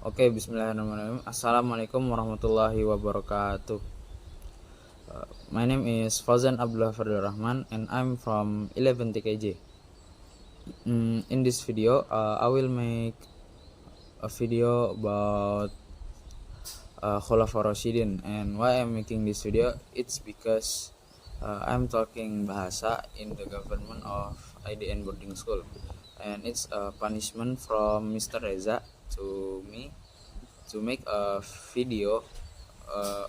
Oke, bismillahirrahmanirrahim. Assalamualaikum warahmatullahi wabarakatuh. My name is Fauzan Abdullah Fardul Rahman and I'm from 11 TKJ. In this video, I will make a video about Khulafa Rasyidin. And why I'm making this video, it's because I'm talking bahasa in the government of IDN boarding school, and it's a punishment from Mr. Reza to me to make a video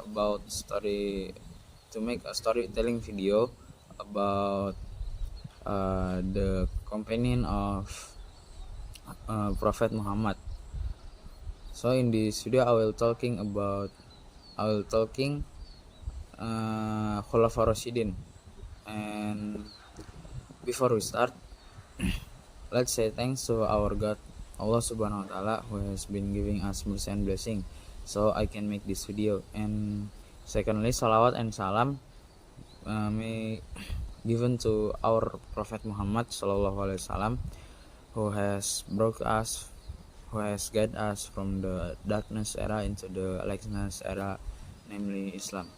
about a storytelling video about the companion of Prophet Muhammad. So in this video I will talking Khulafa Rasyidin. And before we start, let's say thanks to our God Allah Subhanahu wa Ta'ala, who has been giving us mercy and blessing so I can make this video. And secondly, salawat and salam may given to our Prophet Muhammad Sallallahu Alaihi Wasallam, who has guided us from the darkness era into the lightness era, namely Islam.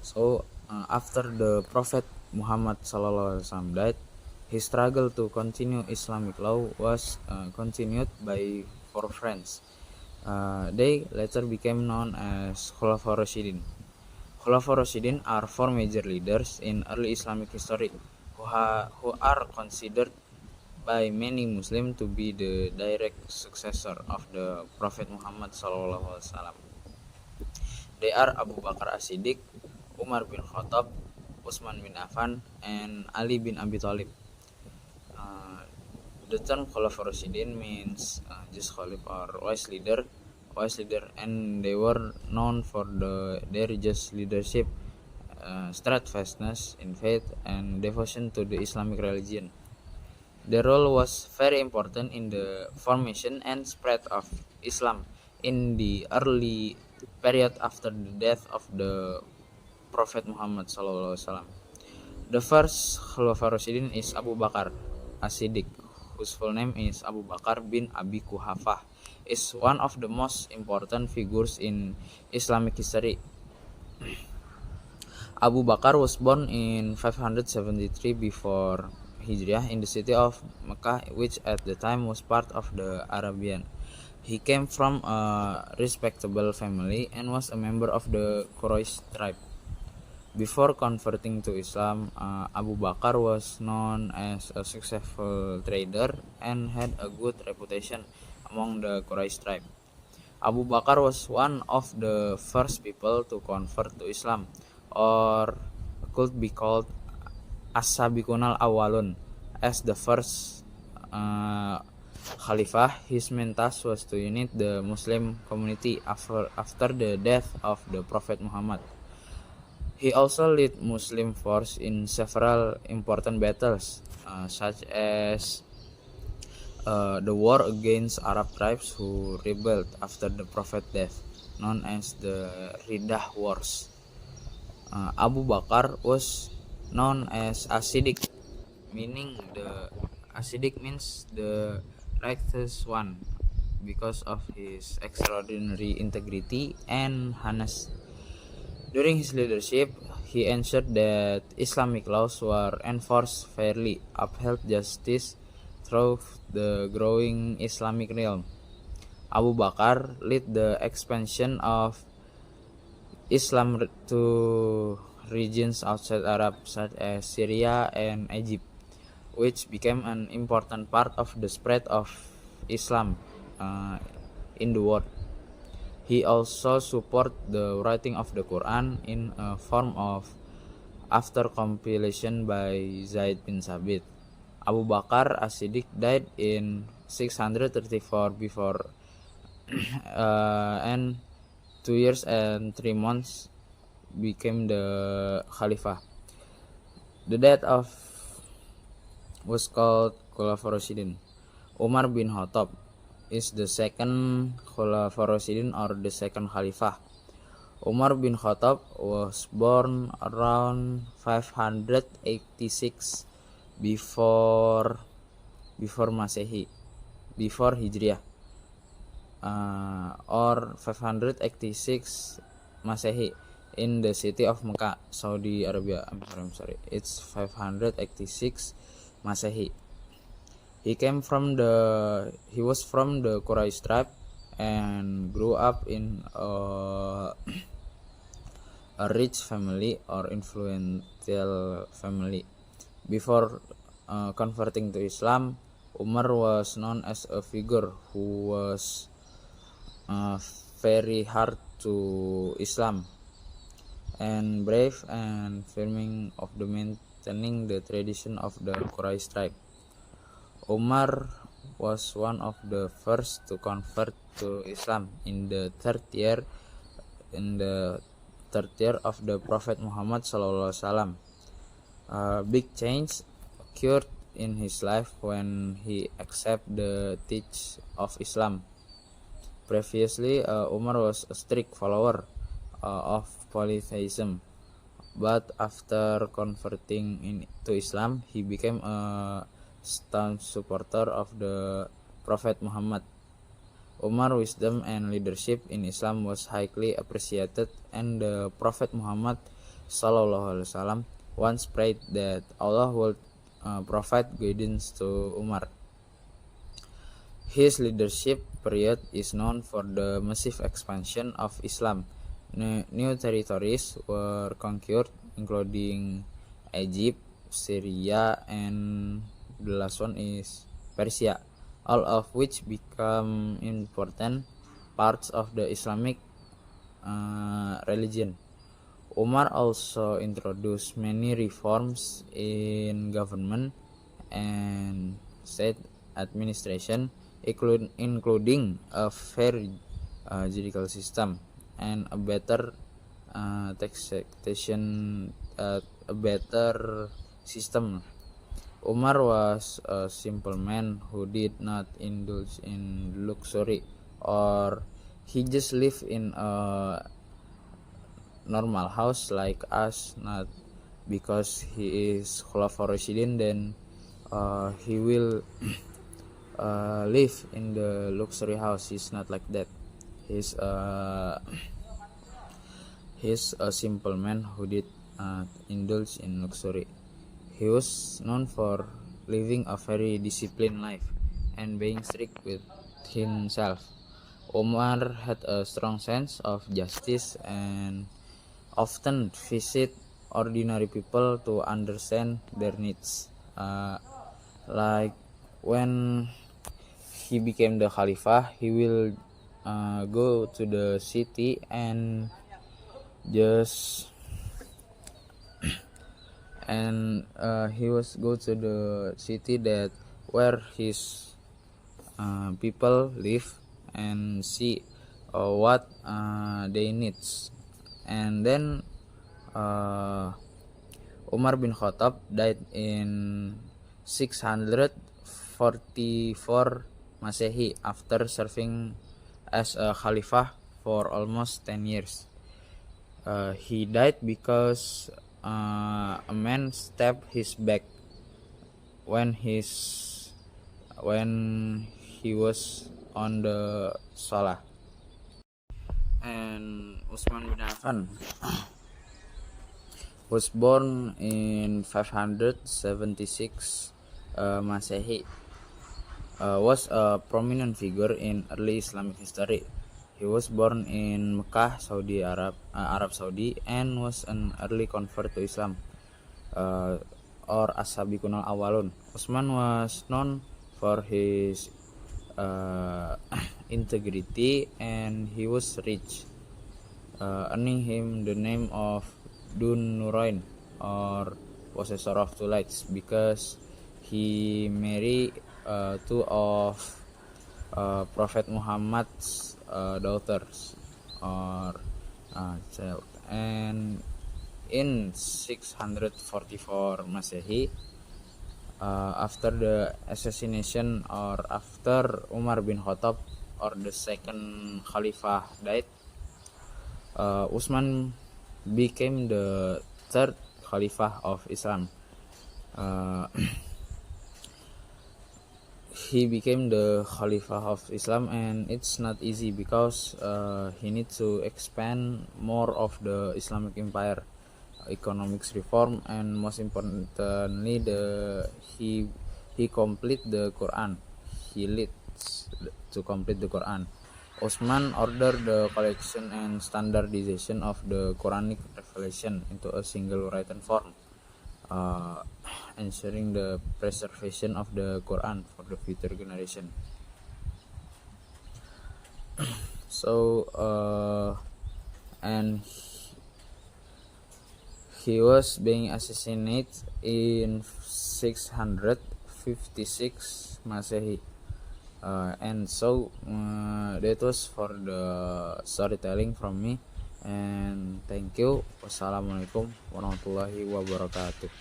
So after the Prophet Muhammad Sallallahu Alaihi Wasallam died, his struggle to continue Islamic law was continued by four friends. They later became known as Khulafa Rasyidin. Khulafa Rasyidin are four major leaders in early Islamic history who are considered by many Muslims to be the direct successor of the Prophet Muhammad SAW. They are Abu Bakar As-Siddiq, Umar bin Khattab, Utsman bin Affan, and Ali bin Abi Thalib. The term Khulafa Rasyidin means just Khalif or wise leader, and they were known for their just leadership, steadfastness in faith, and devotion to the Islamic religion. Their role was very important in the formation and spread of Islam in the early period after the death of the Prophet Muhammad SAW. The first Khulafa Rasyidin is Abu Bakar As-Siddiq, whose full name is Abu Bakar bin Abi Quhafah, is one of the most important figures in Islamic history. Abu Bakar was born in 573 before Hijriah in the city of Mecca, which at the time was part of the Arabian. He came from a respectable family and was a member of the Quraysh tribe. Before converting to Islam, Abu Bakar was known as a successful trader and had a good reputation among the Quraysh tribe. Abu Bakar was one of the first people to convert to Islam, or could be called As-Sabiqun al-Awwalun. As the first Khalifah, his main task was to unite the Muslim community after the death of the Prophet Muhammad. He also led Muslim force in several important battles, such as the war against Arab tribes who rebelled after the Prophet's death, known as the Riddah Wars. Abu Bakar was known as As-Siddiq, meaning As-Siddiq means the righteous one, because of his extraordinary integrity and honesty. During his leadership, he ensured that Islamic laws were enforced fairly, upheld justice through the growing Islamic realm. Abu Bakar led the expansion of Islam to regions outside Arab, such as Syria and Egypt, which became an important part of the spread of Islam in the world. He also supported the writing of the Quran in a form of after compilation by Zaid bin Sabit. Abu Bakar As-Siddiq died in 634 before and 2 years and 3 months became the Khalifah. The death of was called Khulafa Rasyidin. Umar bin Khattab is the second Khulafa Rasyidin, or the second Khalifah. Umar bin Khattab was born around 586 before Masehi, before Hijriah. or 586 Masehi in the city of Mecca, Saudi Arabia. I'm sorry. It's 586 Masehi. He was from the Quraysh tribe and grew up in a rich family or influential family. Before converting to Islam, Umar was known as a figure who was very hard to Islam and brave and firming of the maintaining the tradition of the Quraysh tribe. Umar was one of the first to convert to Islam in the third year of the Prophet Muhammad SAW. A big change occurred in his life when he accepted the teach of Islam. Previously, Umar was a strict follower of polytheism, but after converting to Islam, he became a staunch supporter of the Prophet Muhammad. Umar's wisdom and leadership in Islam was highly appreciated, and the Prophet Muhammad SAW once prayed that Allah would provide guidance to Umar. His leadership period is known for the massive expansion of Islam. New territories were conquered, including Egypt, Syria, and the last one is Persia, all of which become important parts of the Islamic religion. Umar also introduced many reforms in government and state administration, including a fair judicial system and a better taxation, a better system. Umar was a simple man who did not indulge in luxury, or he just lived in a normal house like us, not because he is Khulafaur Rasyidin then he will live in the luxury house. He's not like that. He's a simple man who did indulge in luxury. He was known for living a very disciplined life and being strict with himself. Umar had a strong sense of justice and often visit ordinary people to understand their needs. Like when he became the Khalifah, he will go to the city and just he was go to the city that where his people live and see what they needs. And then Umar bin Khattab died in 644 Masehi after serving as a Khalifah for almost 10 years. He died because a man stabbed his back when he was on the Salah. And Utsman bin Affan was born in 576 Masehi, was a prominent figure in early Islamic history. He was born in Mecca, Arab Saudi, and was an early convert to Islam, or As-Sabiqunal Awwalun. Utsman was known for his integrity, and he was rich, earning him the name of Dun Nurain, or possessor of two lights, because he married two of Prophet Muhammad's daughters or child. And in 644 Masehi, after the assassination or after Umar bin Khattab or the second Khalifah died, Utsman became the third Khalifah of Islam. he became the Khalifah of Islam, and it's not easy because he needs to expand more of the Islamic empire, economics reform, and most importantly, he complete the Quran. He leads to complete the Quran. Osman ordered the collection and standardization of the Quranic revelation into a single written form, uh, ensuring the preservation of the Quran for the future generation. So, and he was being assassinated in 656 Masehi. And so that was for the storytelling from me, and thank you. Wassalamualaikum warahmatullahi wabarakatuh.